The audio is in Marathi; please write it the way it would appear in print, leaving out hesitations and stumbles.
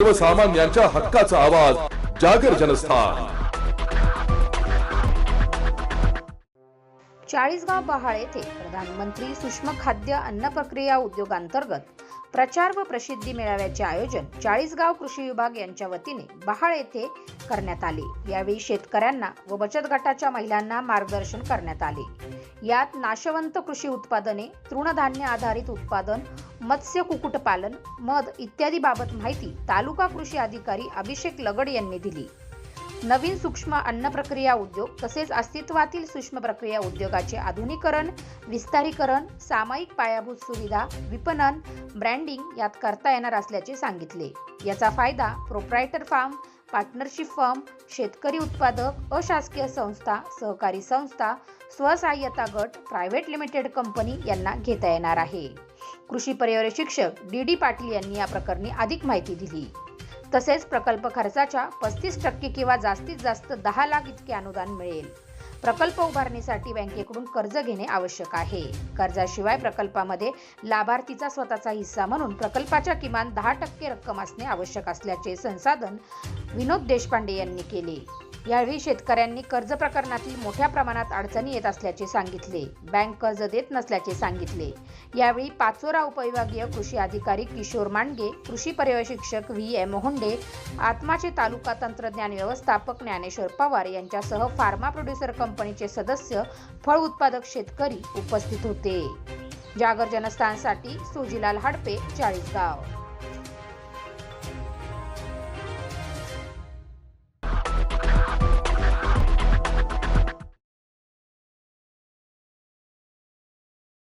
सर्वसामान्यांच्या हक्काचा आवाज जागर जनस्थान। चाळीसगाव बहाळ येथे प्रधानमंत्री सूक्ष्म खाद्य अन्न प्रक्रिया उद्योगांतर्गत प्रचार व प्रसिद्धी मेळाव्याचे आयोजन चाळीसगाव कृषी विभाग यांच्या वतीने बहाळ येथे करण्यात आले। यावेळी शेतकऱ्यांना व बचत गटाच्या महिलांना मार्गदर्शन करण्यात आले। यात नाशवंत कृषी उत्पादने, तृणधान्य आधारित उत्पादन, मत्स्य कुक्कुटपालन, मध इत्यादी बाबत माहिती तालुका कृषी अधिकारी अभिषेक लगड यांनी दिली। नवीन सूक्ष्म अन्न प्रक्रिया उद्योग तसेच अस्तित्वातील सूक्ष्म प्रक्रिया उद्योगाचे आधुनिकीकरण, विस्तारीकरण, सामायिक पायाभूत सुविधा, विपणन, ब्रँडिंग यात करता येणार असल्याचे सांगितले। याचा फायदा प्रोप्रायटर फार्म, पार्टनरशिप फर्म, शेतकरी उत्पादक, अशासकीय संस्था, सहकारी संस्था, स्वसहाय्यता गट, प्रायव्हेट लिमिटेड कंपनी यांना घेता येणार आहे। कृषी पर्यवेक्षक डी पाटील यांनी या प्रकरणी अधिक माहिती दिली। तसेच प्रकल्प खर्चाच्या 35% किंवा जास्तीत जास्त 10 लाख इतके अनुदान मिळेल। प्रकल्प उभारणीसाठी बँकेकडून कर्ज घेणे आवश्यक आहे। कर्जाशिवाय प्रकल्पामध्ये लाभार्थीचा स्वतःचा हिस्सा म्हणून प्रकल्पाच्या किमान 10% रक्कम असणे आवश्यक असल्याचे संसाधन विनोद देशपांडे यांनी केले। यावेळी शेतकऱ्यांनी कर्ज प्रकरणातील मोठ्या प्रमाणात अडचणी येत असल्याचे सांगितले। बँक कर्ज देत नसल्याचे सांगितले। यावेळी पाचोरा उपविभागीय कृषी अधिकारी किशोर मांडगे, कृषी पर्यवेक्षक VM मोहंडे, आत्माचे तालुका तंत्रज्ञान व्यवस्थापक ज्ञानेश्वर पवार यांच्यासह फार्मा प्रोड्युसर कंपनीचे सदस्य, फळ उत्पादक शेतकरी उपस्थित होते। जागर जनस्थानसाठी सुजिलाल हडपे, चाळीसगाव।